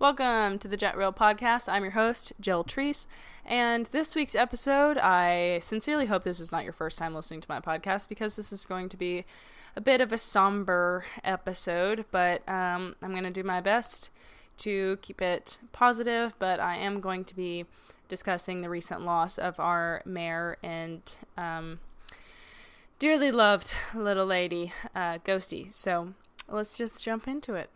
Welcome to the Jet Real Podcast. I'm your host, Jill Treese, and this week's episode, I sincerely hope this is not your first time listening to my podcast, because this is going to be a bit of a somber episode, but I'm going to do my best to keep it positive, but I am going to be discussing the recent loss of our mare and dearly loved little lady, Ghosty. So let's just jump into it.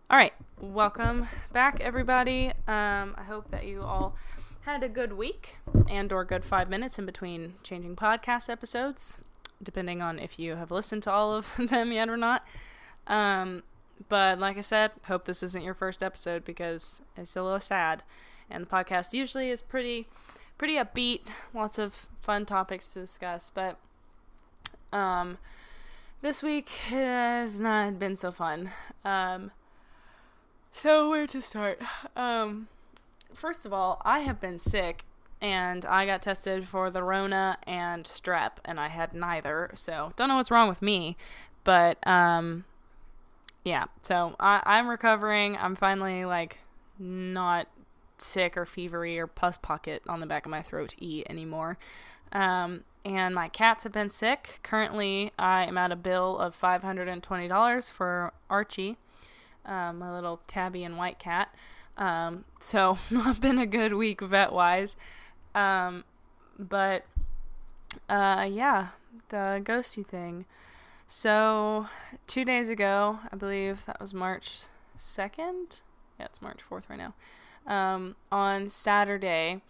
All right, welcome back, everybody. I hope that you all had a good week and or good 5 minutes in between changing podcast episodes, depending on if you have listened to all of them yet or not. But like I said, hope this isn't your first episode, because it's a little sad. And the podcast usually is pretty upbeat, lots of fun topics to discuss. But this week has not been so fun. So where to start? First of all, I have been sick, and I got tested for the Rona and strep, and I had neither, so don't know what's wrong with me, but, yeah, so I'm recovering. I'm finally, not sick or fevery or pus pocket on the back of my throat anymore, and my cats have been sick. Currently, I am at a bill of $520 for Archie, my little tabby and white cat. So not been a good week vet-wise. But yeah, the Ghosty thing. So 2 days ago, I believe that was March 2nd. Yeah, it's March 4th right now. On Saturday,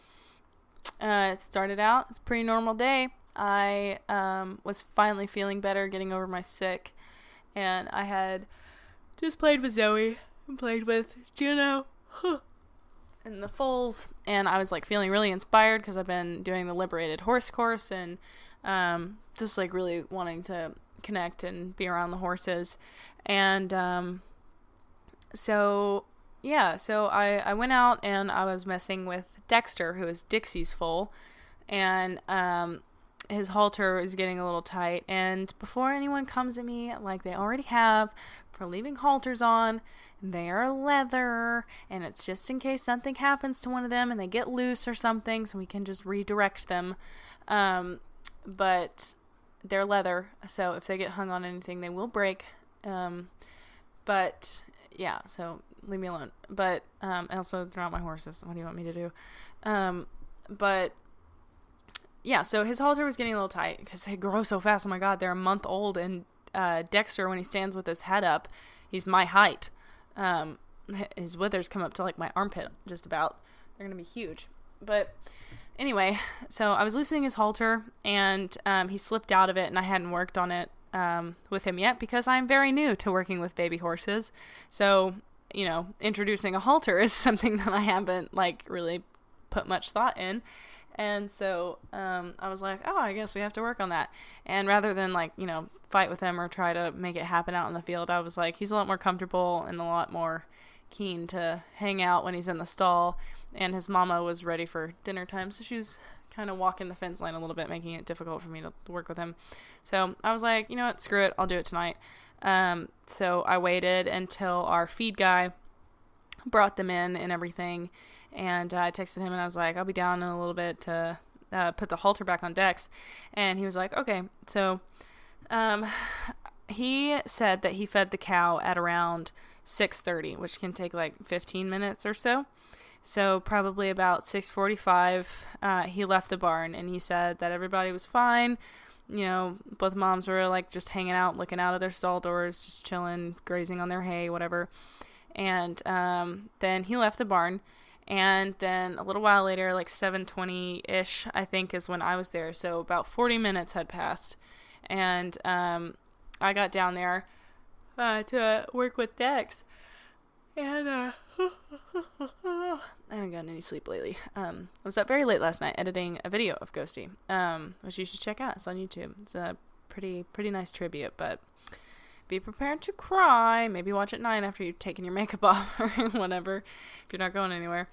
it started out, it's a pretty normal day. I, was finally feeling better, getting over my sick, and I had just played with Zoe and played with Juno and the foals, and I was feeling really inspired because I've been doing the liberated horse course and just really wanting to connect and be around the horses. And so I went out and I was messing with Dexter, who is Dixie's foal, and his halter is getting a little tight, and before anyone comes at me like they already have for leaving halters on, they are leather, and it's just in case something happens to one of them and they get loose or something, so we can just redirect them. But they're leather, so if they get hung on anything, they will break. But yeah, so leave me alone. But and also, they're not my horses. What do you want me to do? But yeah, so his halter was getting a little tight because they grow so fast. Oh my God, they're a month old, and Dexter, when he stands with his head up, he's my height. His withers come up to my armpit, just about. They're gonna be huge. But anyway, so I was loosening his halter, and he slipped out of it, and I hadn't worked on it with him yet because I'm very new to working with baby horses. So, introducing a halter is something that I haven't really put much thought in. And so I was like, oh, I guess we have to work on that. And rather than fight with him or try to make it happen out in the field, I was like, he's a lot more comfortable and a lot more keen to hang out when he's in the stall. And his mama was ready for dinner time, so she was kind of walking the fence line a little bit, making it difficult for me to work with him. So I was like, you know what, screw it, I'll do it tonight. So I waited until our feed guy brought them in and everything. And I texted him and I was like, I'll be down in a little bit to put the halter back on Dex. And he was like, okay. So he said that he fed the cow at around 6:30, which can take 15 minutes or so. So probably about 6:45, he left the barn, and he said that everybody was fine. Both moms were just hanging out, looking out of their stall doors, just chilling, grazing on their hay, whatever. And then he left the barn. And then a little while later, 7:20-ish, I think, is when I was there. So about 40 minutes had passed. And I got down there to work with Dex. And I haven't gotten any sleep lately. I was up very late last night editing a video of Ghosty, which you should check out. It's on YouTube. It's a pretty nice tribute, but be prepared to cry. Maybe watch at 9 after you've taken your makeup off or whatever, if you're not going anywhere.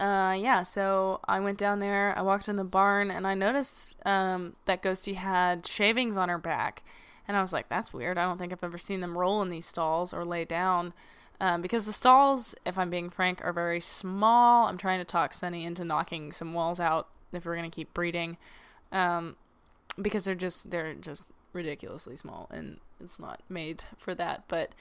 Yeah, so I went down there, I walked in the barn, and I noticed that Ghosty had shavings on her back. And I was like, that's weird. I don't think I've ever seen them roll in these stalls or lay down. Because the stalls, if I'm being frank, are very small. I'm trying to talk Sunny into knocking some walls out if we're going to keep breeding. Because they're just ridiculously small, and it's not made for that. But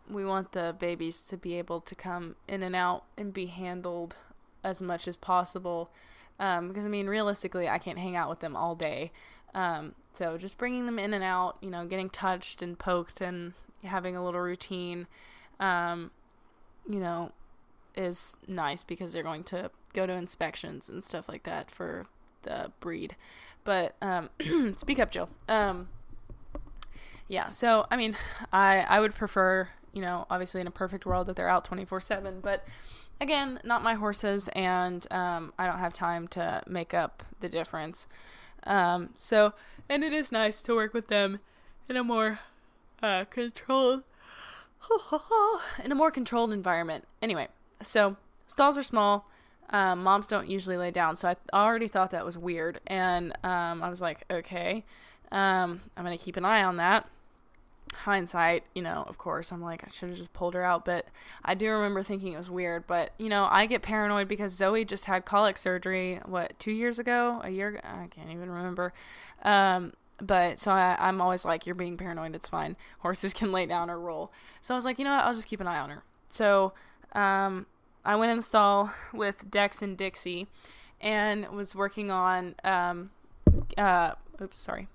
we want the babies to be able to come in and out and be handled as much as possible. Because, I mean, realistically, I can't hang out with them all day. So just bringing them in and out, you know, getting touched and poked and having a little routine, you know, is nice because they're going to go to inspections and stuff like that for the breed. But, speak up, Jill. Yeah, so, I mean, I would prefer, you know, obviously in a perfect world that they're out 24/7, but again, not my horses, and, I don't have time to make up the difference. So, and it is nice to work with them in a more, controlled environment. Anyway, so stalls are small. Moms don't usually lay down, so I already thought that was weird, and I was like, okay, I'm gonna keep an eye on that. Hindsight, you know, of course, I'm like, I should have just pulled her out, but I do remember thinking it was weird. But, you know, I get paranoid because Zoe just had colic surgery, 2 years ago? A year? I can't even remember. But so I'm always like, you're being paranoid, it's fine. Horses can lay down or roll. So I was like, you know what, I'll just keep an eye on her. So I went in the stall with Dex and Dixie and was working on, oops, sorry.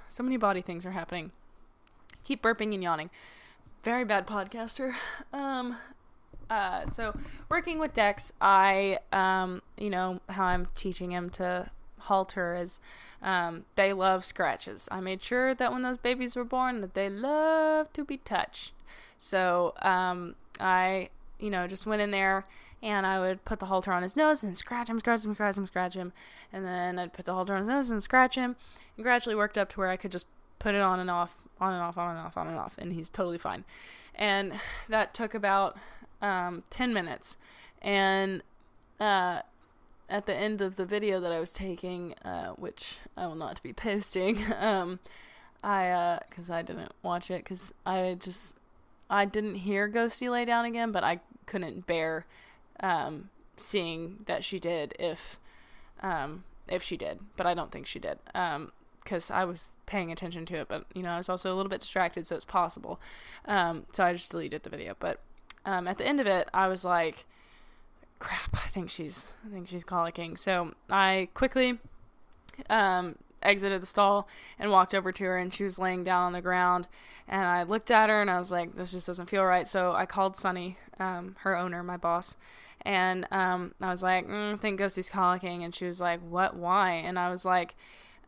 So many body things are happening. Keep burping and yawning. Very bad podcaster. So working with Dex, I, you know, how I'm teaching him to halter is, they love scratches. I made sure that when those babies were born that they love to be touched. So, I, you know, just went in there and I would put the halter on his nose and scratch him. And then I'd put the halter on his nose and scratch him, and gradually worked up to where I could just put it on and off, and he's totally fine. And that took about 10 minutes. And at the end of the video that I was taking, which I will not be posting, because I didn't watch it, because I didn't hear Ghosty lay down again, but I couldn't bear seeing that she did if she did, but I don't think she did, because I was paying attention to it, but, you know, I was also a little bit distracted, so it's possible, so I just deleted the video. But at the end of it, I was like, crap, I think she's colicking. So I quickly exited the stall and walked over to her, and she was laying down on the ground, and I looked at her and I was like, this just doesn't feel right. So I called Sunny, her owner, my boss, and I was like, I think Ghosty's colicking. And she was like, what, why? And I was like,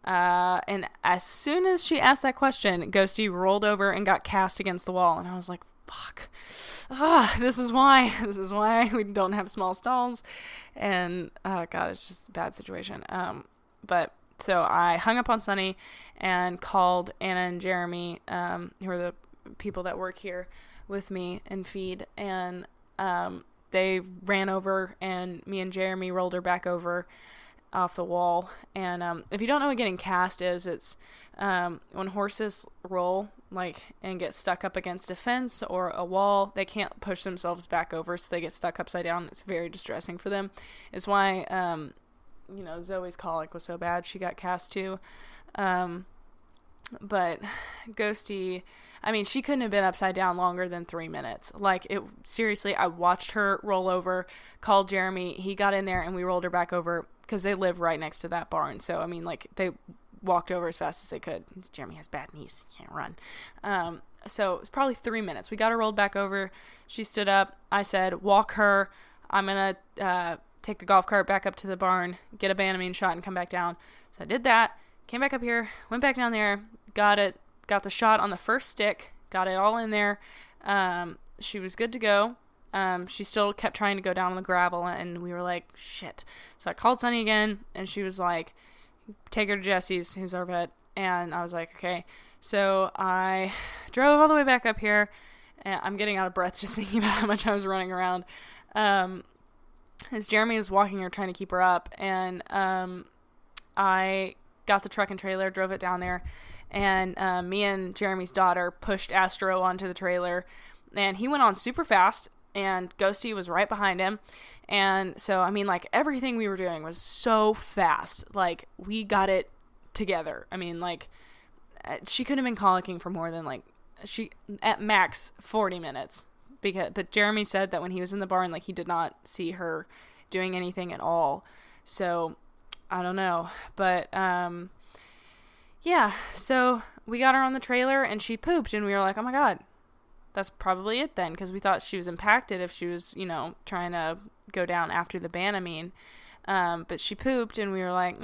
and as soon as she asked that question, Ghosty rolled over and got cast against the wall, and I was like, fuck, this is why we don't have small stalls. And God, it's just a bad situation. But so I hung up on Sunny and called Anna and Jeremy, who are the people that work here with me and feed, and they ran over, and me and Jeremy rolled her back over off the wall. And if you don't know what getting cast is, it's when horses roll and get stuck up against a fence or a wall, they can't push themselves back over, so they get stuck upside down. It's very distressing for them. It's why you know, Zoe's colic was so bad she got cast too. But Ghosty, I mean, she couldn't have been upside down longer than 3 minutes. Seriously, I watched her roll over, called Jeremy, he got in there, and we rolled her back over, because they live right next to that barn. So, I mean, they walked over as fast as they could. Jeremy has bad knees, he can't run. So it was probably 3 minutes. We got her rolled back over. She stood up. I said, walk her. I'm going to take the golf cart back up to the barn, get a Banamine shot, and come back down. So I did that, came back up here, went back down there, got the shot on the first stick, got it all in there. She was good to go. She still kept trying to go down on the gravel, and we were like, shit. So I called Sunny again, and she was like, take her to Jesse's, who's our vet. And I was like, okay. So I drove all the way back up here, and I'm getting out of breath just thinking about how much I was running around. As Jeremy was walking her, trying to keep her up, and I got the truck and trailer, drove it down there, and me and Jeremy's daughter pushed Astro onto the trailer, and he went on super fast, and Ghosty was right behind him. And so, I mean, like, everything we were doing was so fast. Like, we got it together. I mean, like, she couldn't have been colicking for more than, like, at max 40 minutes. But Jeremy said that when he was in the barn, like, he did not see her doing anything at all. So, I don't know. But, yeah. So, we got her on the trailer, and she pooped, and we were like, oh my God. That's probably it then, because we thought she was impacted if she was, trying to go down after the Banamine. But she pooped, and we were like,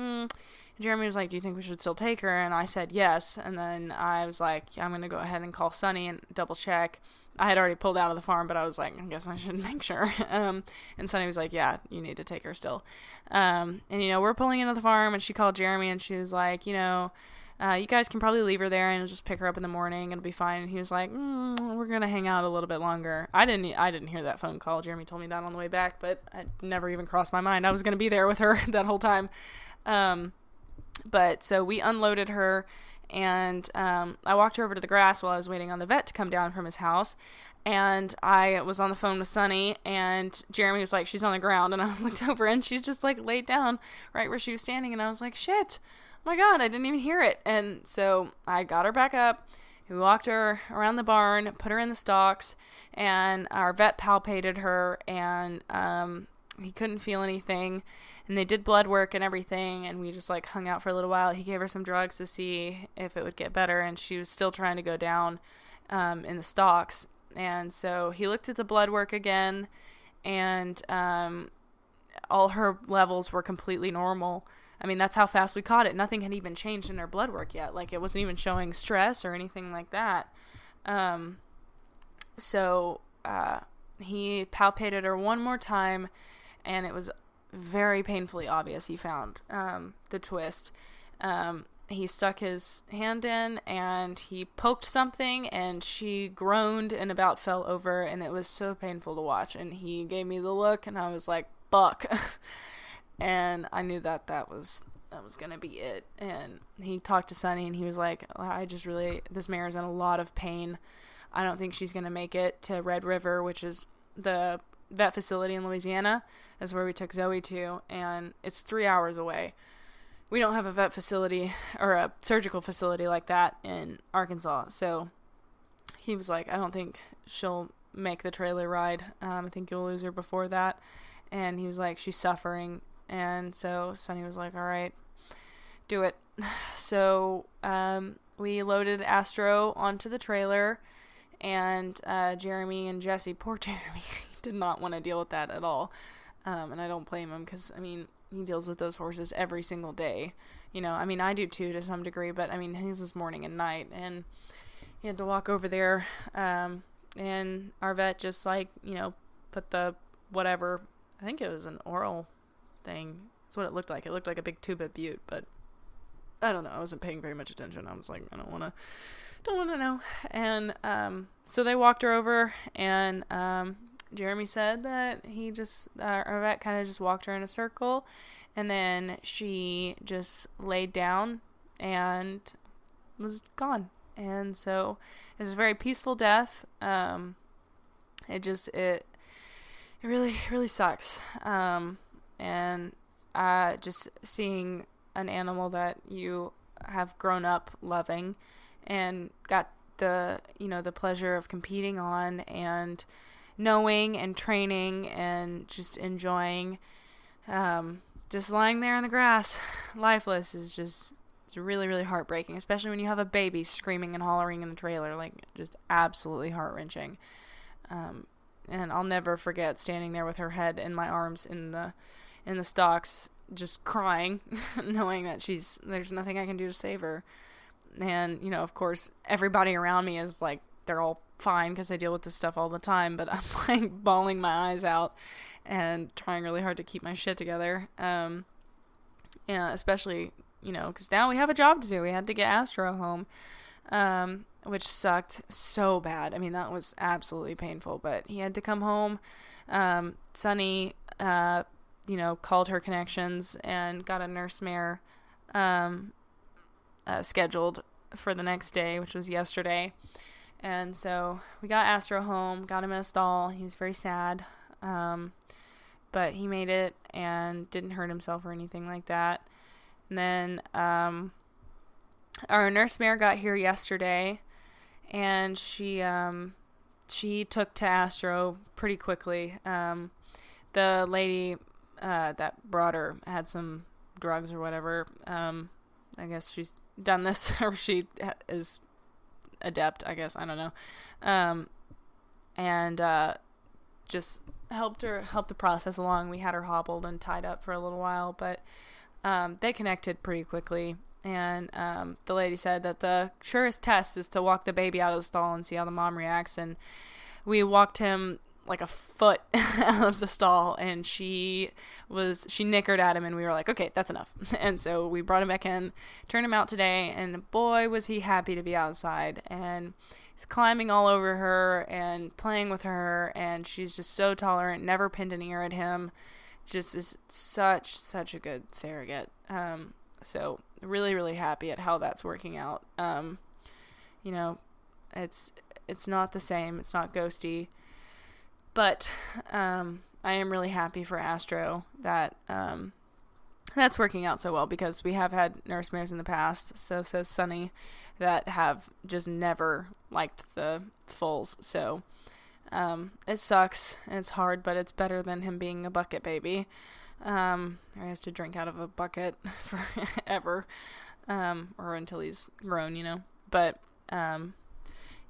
Jeremy was like, do you think we should still take her? And I said yes. And then I was like, I'm going to go ahead and call Sunny and double check. I had already pulled out of the farm, but I was like, I guess I should make sure. And Sunny was like, yeah, you need to take her still. And, we're pulling into the farm, and she called Jeremy, and she was like, you guys can probably leave her there and just pick her up in the morning. It'll be fine. And he was like, we're going to hang out a little bit longer. I didn't hear that phone call. Jeremy told me that on the way back, but it never even crossed my mind. I was going to be there with her that whole time. But so we unloaded her, and I walked her over to the grass while I was waiting on the vet to come down from his house. And I was on the phone with Sunny, and Jeremy was like, she's on the ground. And I looked over, and she's just like laid down right where she was standing. And I was like, shit. Oh my God, I didn't even hear it. And so I got her back up. We walked her around the barn, put her in the stocks, and our vet palpated her, and he couldn't feel anything. And they did blood work and everything, and we just like hung out for a little while. He gave her some drugs to see if it would get better, and she was still trying to go down in the stocks. And so he looked at the blood work again, and all her levels were completely normal. I mean, that's how fast we caught it. Nothing had even changed in her blood work yet. Like, it wasn't even showing stress or anything like that. So he palpated her one more time, and it was very painfully obvious he found the twist. He stuck his hand in, and he poked something, and she groaned and about fell over, and it was so painful to watch. And he gave me the look, and I was like, "Buck." And I knew that was going to be it. And he talked to Sunny, and he was like, this mare is in a lot of pain. I don't think she's going to make it to Red River, which is the vet facility in Louisiana. That's where we took Zoe to, and it's 3 hours away. We don't have a vet facility or a surgical facility like that in Arkansas. So he was like, I don't think she'll make the trailer ride. I think you'll lose her before that. And he was like, she's suffering. And so Sunny was like, all right, do it. So we loaded Astro onto the trailer, and Jeremy and Jesse, poor Jeremy, did not want to deal with that at all. And I don't blame him, because, I mean, he deals with those horses every single day. I mean, I do too to some degree, but, I mean, he's this morning and night, and he had to walk over there, and our vet just, like, put the whatever, I think it was an oral thing. That's what it looked like. It looked like a big tube of Butte, but I don't know. I wasn't paying very much attention. I was like, I don't want to know. And so they walked her over, and Jeremy said that he just, our vet kind of just walked her in a circle, and then she just laid down and was gone. And so it was a very peaceful death. It really, really sucks. And just seeing an animal that you have grown up loving and got the pleasure of competing on and knowing and training and just enjoying, just lying there in the grass, lifeless, it's really, really heartbreaking, especially when you have a baby screaming and hollering in the trailer, like, just absolutely heart-wrenching. And I'll never forget standing there with her head in my arms in the stocks, just crying, knowing that there's nothing I can do to save her. And, of course, everybody around me is like, they're all fine because I deal with this stuff all the time, but I'm like bawling my eyes out and trying really hard to keep my shit together. Yeah, especially because now we have a job to do. We had to get Astro home, which sucked so bad. I mean, that was absolutely painful, but he had to come home. Sunny, called her connections and got a nurse mare, scheduled for the next day, which was yesterday. And so we got Astro home, got him in a stall. He was very sad. But he made it and didn't hurt himself or anything like that. And then, our nurse mare got here yesterday, and she took to Astro pretty quickly. The lady, that brought her had some drugs or whatever. I guess she's done this, or she is adept, I guess. I don't know. And just helped the process along. We had her hobbled and tied up for a little while, but they connected pretty quickly. And the lady said that the surest test is to walk the baby out of the stall and see how the mom reacts. And we walked him like a foot out of the stall, and she nickered at him, and we were like, okay, that's enough. And so we brought him back in, turned him out today, and boy, was he happy to be outside. And he's climbing all over her and playing with her, and she's just so tolerant, never pinned an ear at him. Just is such a good surrogate. So really, really happy at how that's working out. It's not the same. It's not Ghosty. But I am really happy for Astro that that's working out so well, because we have had nurse mares in the past, so says Sunny, that have just never liked the foals. So it sucks and it's hard, but it's better than him being a bucket baby. Or he has to drink out of a bucket forever, or until he's grown, But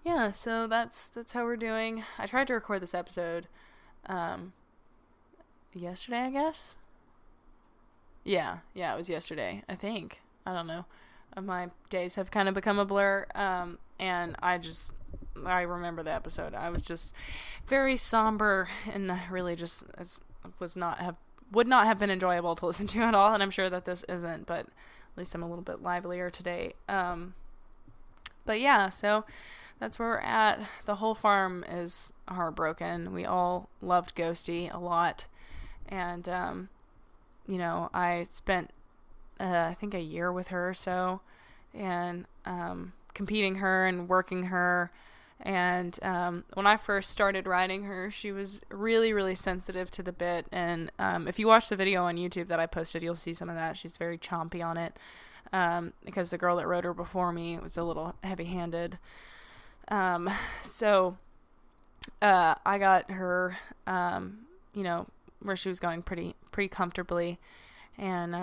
yeah, so that's how we're doing. I tried to record this episode yesterday, I guess. Yeah, it was yesterday, I think. I don't know. My days have kind of become a blur, and I remember the episode. I was just very somber, and really just would not have been enjoyable to listen to at all, and I'm sure that this isn't, but at least I'm a little bit livelier today. But yeah, so that's where we're at. The whole farm is heartbroken. We all loved Ghosty a lot, and I spent I think a year with her or so, and competing her and working her. And when I first started riding her, she was really, really sensitive to the bit. And if you watch the video on YouTube that I posted, you'll see some of that. She's very chompy on it, because the girl that rode her before me was a little heavy-handed. So I got her, where she was going pretty comfortably. And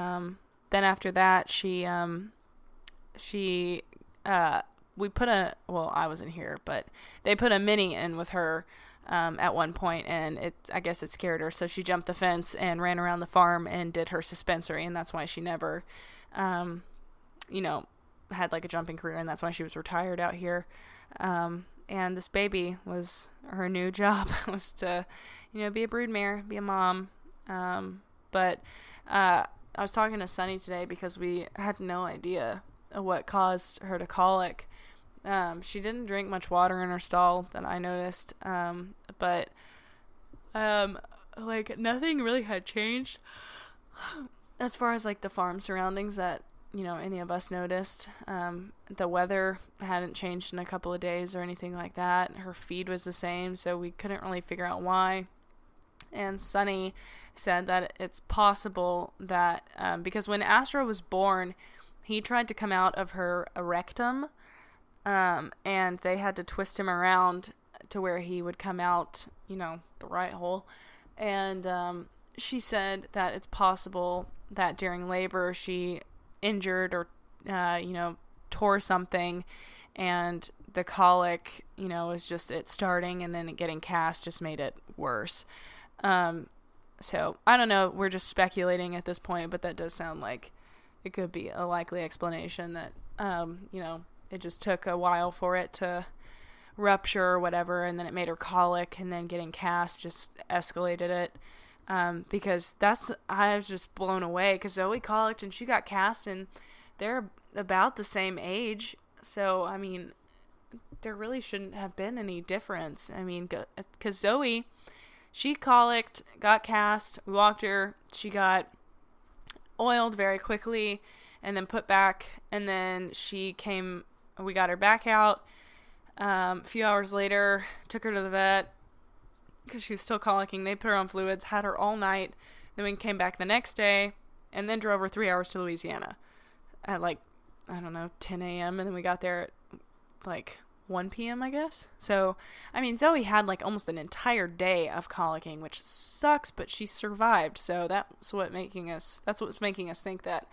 then after that, I wasn't here, but they put a mini in with her at one point, and I guess it scared her, so she jumped the fence and ran around the farm and did her suspensory, and that's why she never, had like a jumping career, and that's why she was retired out here. And this baby was her new job, was to, be a broodmare, be a mom. But I was talking to Sunny today because we had no idea what caused her to colic. She didn't drink much water in her stall that I noticed, but nothing really had changed as far as like the farm surroundings that any of us noticed. The weather hadn't changed in a couple of days or anything like that. Her feed was the same, so we couldn't really figure out why. And Sunny said that it's possible that because when Astro was born, he tried to come out of her rectum, and they had to twist him around to where he would come out, the right hole. And she said that it's possible that during labor she injured or, tore something, and the colic, was just it starting, and then it getting cast just made it worse. So I don't know. We're just speculating at this point, but that does sound like it could be a likely explanation that, it just took a while for it to rupture or whatever, and then it made her colic, and then getting cast just escalated it. Because I was just blown away, because Zoe colicked and she got cast, and they're about the same age. So, I mean, there really shouldn't have been any difference. I mean, because Zoe, she colicked, got cast, we walked her, she got oiled very quickly, and then put back, and then we got her back out. A few hours later, took her to the vet, because she was still colicking. They put her on fluids, had her all night, then we came back the next day, and then drove her 3 hours to Louisiana at like, I don't know, 10 a.m., and then we got there at like 1 p.m., I guess. So, I mean, Zoe had like almost an entire day of colicking, which sucks, but she survived. So that's what's making us think that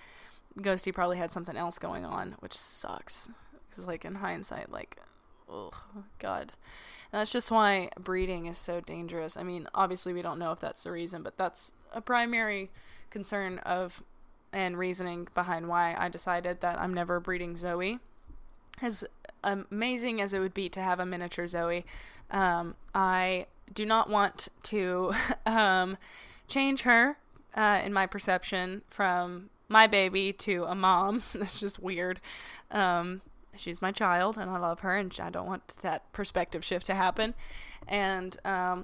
Ghosty probably had something else going on, which sucks. Because like in hindsight, like, oh God. And that's just why breeding is so dangerous. I mean, obviously we don't know if that's the reason, but that's a primary concern and reasoning behind why I decided that I'm never breeding Zoe. As amazing as it would be to have a miniature Zoe, I do not want to change her in my perception from my baby to a mom. That's just weird. She's my child and I love her, and I don't want that perspective shift to happen. And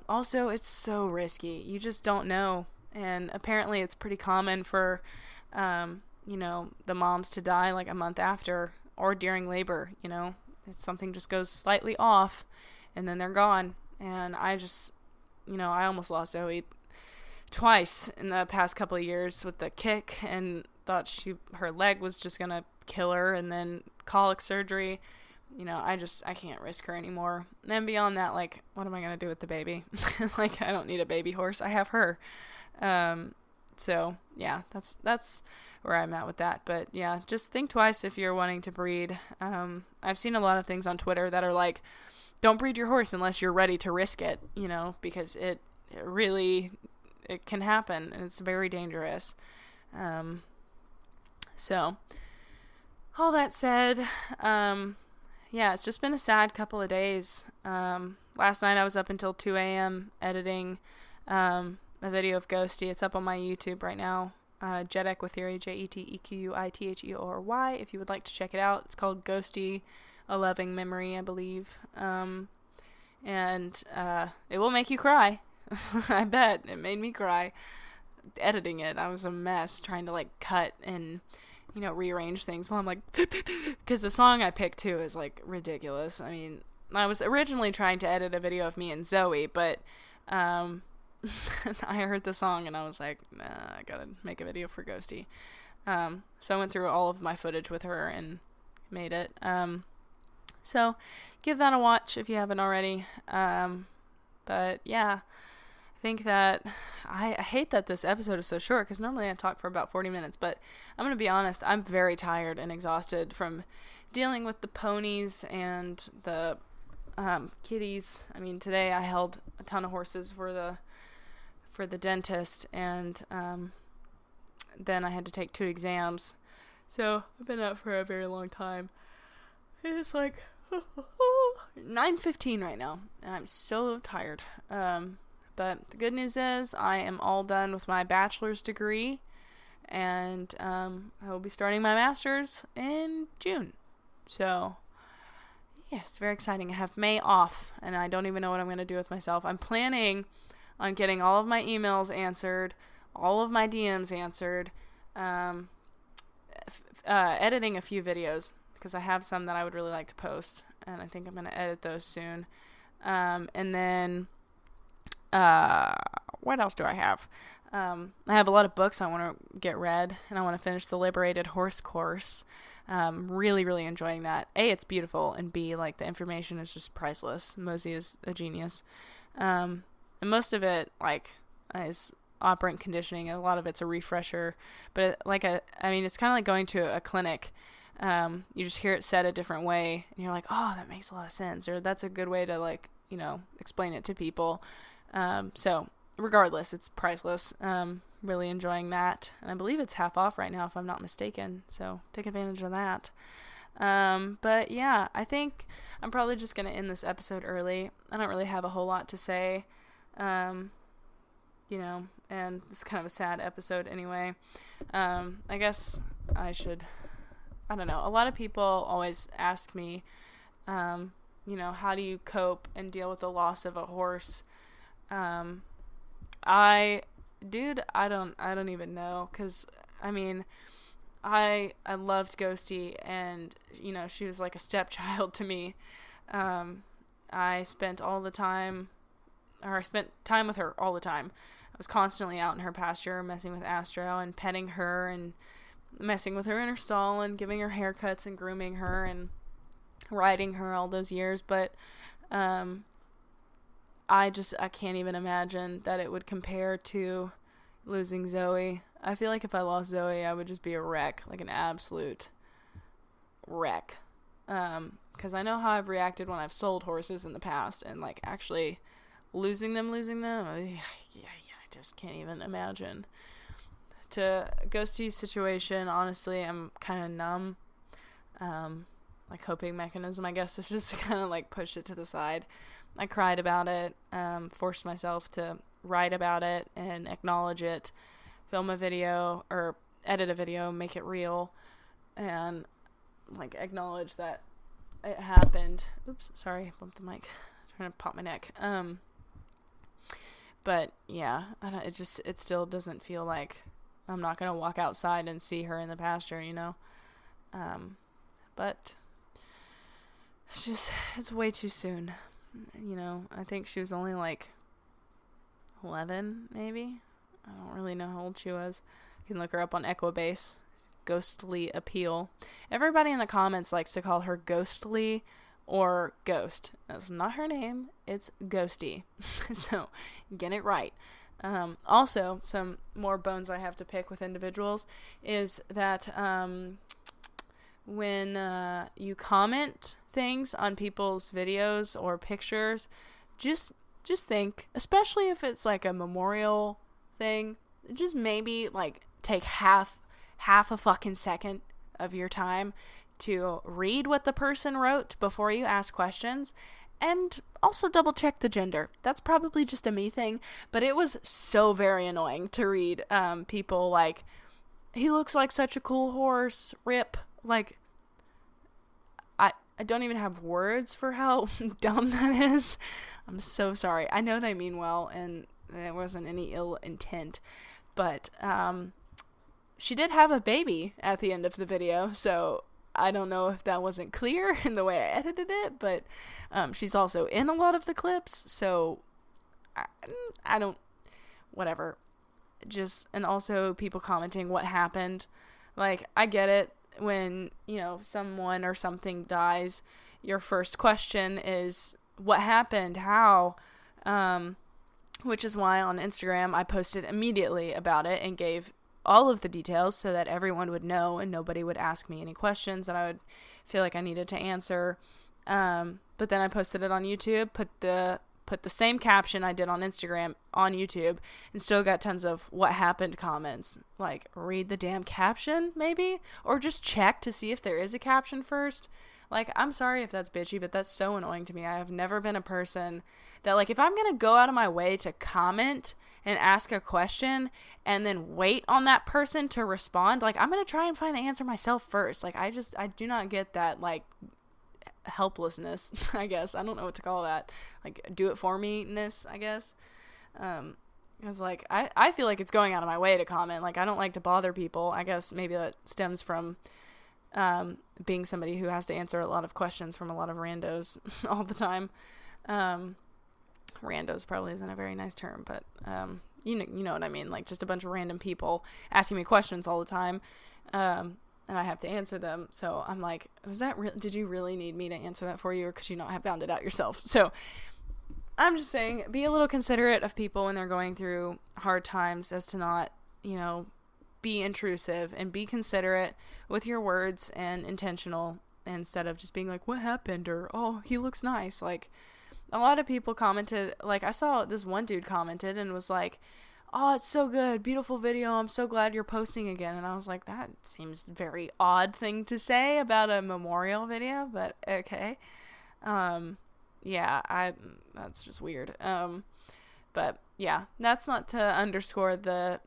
also it's so risky. You just don't know. And apparently it's pretty common for the moms to die like a month after or during labor. If something just goes slightly off and then they're gone. And I just, I almost lost Zoe twice in the past couple of years with the kick, and thought her leg was just gonna kill her, and then colic surgery. I can't risk her anymore. And then beyond that, like, what am I gonna do with the baby? Like, I don't need a baby horse. I have her. So yeah, that's where I'm at with that. But yeah, just think twice if you're wanting to breed. I've seen a lot of things on Twitter that are like, don't breed your horse unless you're ready to risk it, because it really can happen, and it's very dangerous. So all that said, yeah, it's just been a sad couple of days. Last night I was up until 2 a.m. editing a video of Ghosty. It's up on my YouTube right now. JETEquiTheory, JETEQUITHEORY, if you would like to check it out. It's called Ghosty, A Loving Memory, I believe. And it will make you cry. I bet. It made me cry. Editing it, I was a mess trying to like cut and rearrange things while I'm like, because the song I picked too is like ridiculous. I mean, I was originally trying to edit a video of me and Zoe, but I heard the song and I was like, nah, I gotta make a video for Ghosty. So I went through all of my footage with her and made it. So give that a watch if you haven't already. But yeah, I think that I hate that this episode is so short, because normally I talk for about 40 minutes, but I'm going to be honest, I'm very tired and exhausted from dealing with the ponies and the kitties. I mean, today I held a ton of horses for the dentist, and then I had to take 2 exams. So I've been out for a very long time. It's like 9:15 right now, and I'm so tired. But the good news is I am all done with my bachelor's degree, and I will be starting my master's in June. So yes, very exciting. I have May off, and I don't even know what I'm going to do with myself. I'm planning on getting all of my emails answered, all of my DMs answered, editing a few videos, because I have some that I would really like to post, and I think I'm going to edit those soon. And then what else do I have? I have a lot of books I want to get read, and I want to finish the Liberated Horse course. Really, really enjoying that. A, it's beautiful, and B, like, the information is just priceless. Mosey is a genius. And most of it, like, is operant conditioning. A lot of it's a refresher, but it's kind of like going to a clinic. You just hear it said a different way, and you're like, oh, that makes a lot of sense, or that's a good way to, like, explain it to people. So regardless, it's priceless. Really enjoying that. And I believe it's half off right now, if I'm not mistaken. So take advantage of that. But yeah, I think I'm probably just going to end this episode early. I don't really have a whole lot to say. And it's kind of a sad episode anyway. I guess I should I don't know. A lot of people always ask me, you know, how do you cope and deal with the loss of a horse? I don't even know, because I mean, I loved Ghosty, and you know, she was like a stepchild to me. I spent time with her all the time. I was constantly out in her pasture, messing with Astro and petting her and messing with her in her stall and giving her haircuts and grooming her and riding her all those years. But I can't even imagine that it would compare to losing Zoe. I feel like if I lost Zoe, I would just be a wreck, like an absolute wreck. Because I know how I've reacted when I've sold horses in the past, and like actually losing them, I just can't even imagine. To Ghosty's situation, honestly, I'm kind of numb. Like coping mechanism, I guess, is just to kind of like push it to the side. I cried about it, forced myself to write about it and acknowledge it, film a video or edit a video, make it real, and like acknowledge that it happened. Oops, sorry, bumped the mic. I'm trying to pop my neck. But yeah, it still doesn't feel like I'm not gonna walk outside and see her in the pasture, you know. But it's way too soon. You know, I think she was only like 11, maybe. I don't really know how old she was. You can look her up on Equibase. Ghostly Appeal. Everybody in the comments likes to call her Ghostly or Ghost. That's not her name. It's Ghosty. So get it right. Also, some more bones I have to pick with individuals is that when you comment things on people's videos or pictures, just think, especially if it's like a memorial thing, just maybe like take half a fucking second of your time to read what the person wrote before you ask questions, and also double check the gender. That's probably just a me thing, but it was so very annoying to read people like, he looks like such a cool horse, rip. Like, I don't even have words for how dumb that is. I'm so sorry. I know they mean well, and there wasn't any ill intent, but she did have a baby at the end of the video, so I don't know if that wasn't clear in the way I edited it, but she's also in a lot of the clips, so I don't, whatever. And also people commenting what happened. Like, I get it. When, you know, someone or something dies, your first question is, what happened? How? Which is why on Instagram I posted immediately about it and gave all of the details so that everyone would know and nobody would ask me any questions that I would feel like I needed to answer. But then I posted it on YouTube, put the same caption I did on Instagram on YouTube, and still got tons of what happened comments. Like, read the damn caption, maybe? Or just check to see if there is a caption first. Like, I'm sorry if that's bitchy, but that's so annoying to me. I have never been a person that, like, if I'm gonna go out of my way to comment and ask a question and then wait on that person to respond, like, I'm gonna try and find the answer myself first. Like, I do not get that, like, helplessness, I guess. I don't know what to call that. Like, do it for me-ness, I guess. Because, like, I feel like it's going out of my way to comment. Like, I don't like to bother people. I guess maybe that stems from being somebody who has to answer a lot of questions from a lot of randos all the time. Randos probably isn't a very nice term, but you know what I mean. Like, just a bunch of random people asking me questions all the time. And I have to answer them. So I'm like, did you really need me to answer that for you, or could you not have found it out yourself? So I'm just saying, be a little considerate of people when they're going through hard times, as to not, you know, be intrusive, and be considerate with your words and intentional, instead of just being like, what happened? Or, oh, he looks nice. Like, a lot of people commented, like, I saw this one dude commented and was like, oh, it's so good, beautiful video, I'm so glad you're posting again. And I was like, that seems very odd thing to say about a memorial video, but okay. Yeah, that's just weird. But yeah, that's not to underscore the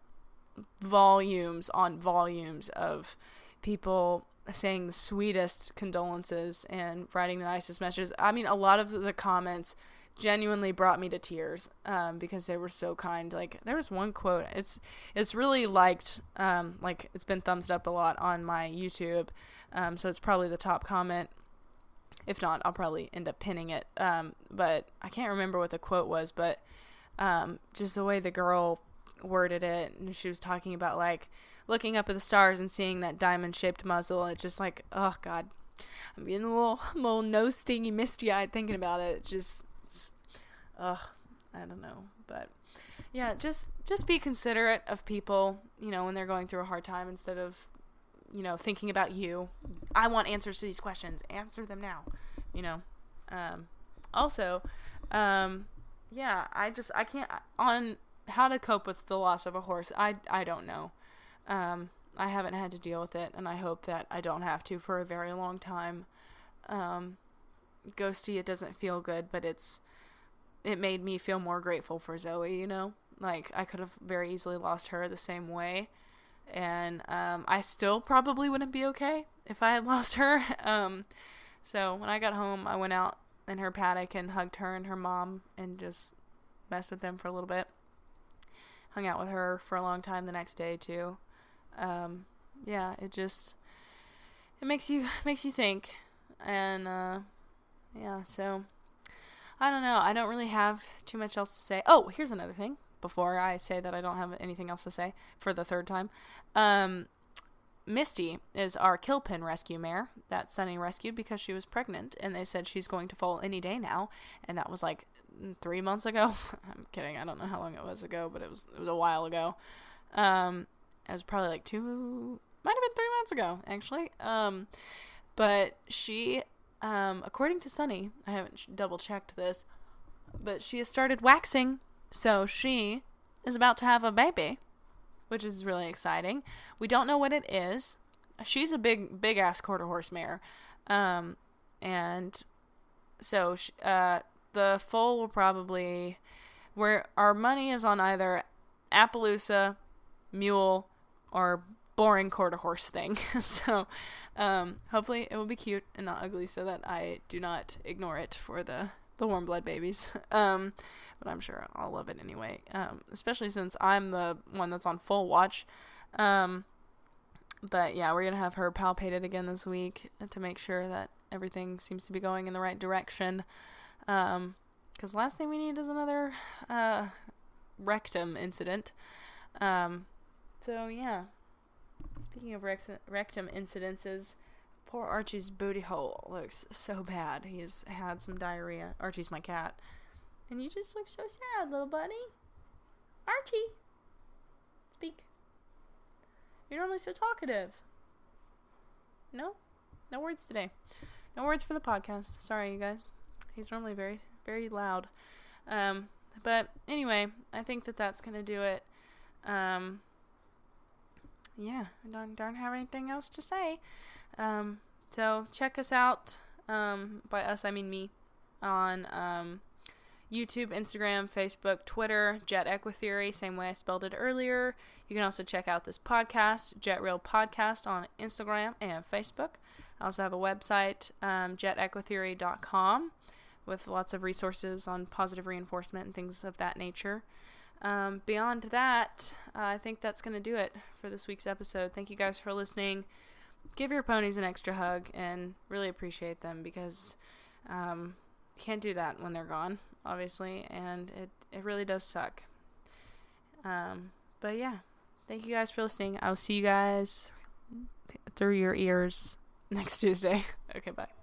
volumes on volumes of people saying the sweetest condolences and writing the nicest messages. I mean, a lot of the comments genuinely brought me to tears, because they were so kind. Like, there was one quote, it's really liked, like, it's been thumbs up a lot on my YouTube, so it's probably the top comment. If not, I'll probably end up pinning it, but I can't remember what the quote was, but, just the way the girl worded it, and she was talking about, like, looking up at the stars and seeing that diamond-shaped muzzle, and it's just like, oh, God, I'm getting a little nose-stingy, misty-eyed thinking about it. It just, I don't know, but yeah, just be considerate of people, when they're going through a hard time, instead of, thinking about you. I want answers to these questions. Answer them now, also, yeah, I can't, on how to cope with the loss of a horse, I don't know. I haven't had to deal with it, and I hope that I don't have to for a very long time. Ghosty, it doesn't feel good, but it made me feel more grateful for Zoe, like, I could have very easily lost her the same way, and, I still probably wouldn't be okay if I had lost her. So when I got home, I went out in her paddock and hugged her and her mom and just messed with them for a little bit. Hung out with her for a long time the next day too. Yeah, it makes you think, and yeah, so I don't know. I don't really have too much else to say. Oh, here's another thing before I say that I don't have anything else to say for the third time. Misty is our kill pin rescue mare that Sunny rescued because she was pregnant, and they said she's going to foal any day now, and that was like 3 months ago. I'm kidding. I don't know how long it was ago, but it was a while ago. It was probably like might have been 3 months ago, actually. But she, according to Sunny, I haven't double checked this, but she has started waxing, so she is about to have a baby, which is really exciting. We don't know what it is. She's a big ass quarter horse mare. And so, the foal will probably, where our money is on either Appaloosa, mule, or boring quarter horse thing. So, hopefully it will be cute and not ugly so that I do not ignore it for the warm blood babies. But I'm sure I'll love it anyway. Especially since I'm the one that's on full watch. But yeah, we're going to have her palpated again this week to make sure that everything seems to be going in the right direction. Because last thing we need is another, rectum incident. So yeah, speaking of rectum incidences, poor Archie's booty hole looks so bad. He's had some diarrhea. Archie's my cat. And you just look so sad, little buddy. Archie! Speak. You're normally so talkative. No? No words today. No words for the podcast. Sorry, you guys. He's normally very, very loud. But anyway, I think that's going to do it. Yeah, I don't have anything else to say. So check us out, by us I mean me, on YouTube, Instagram, Facebook, Twitter, JETEquiTheory, same way I spelled it earlier. You can also check out this podcast, Jet Real Podcast, on Instagram and Facebook. I also have a website, JETEquiTheory.com, with lots of resources on positive reinforcement and things of that nature. Beyond that, I think that's going to do it for this week's episode. Thank you guys for listening. Give your ponies an extra hug and really appreciate them, because can't do that when they're gone, obviously, and it really does suck. But yeah, thank you guys for listening. I'll see you guys through your ears next Tuesday. Okay, bye.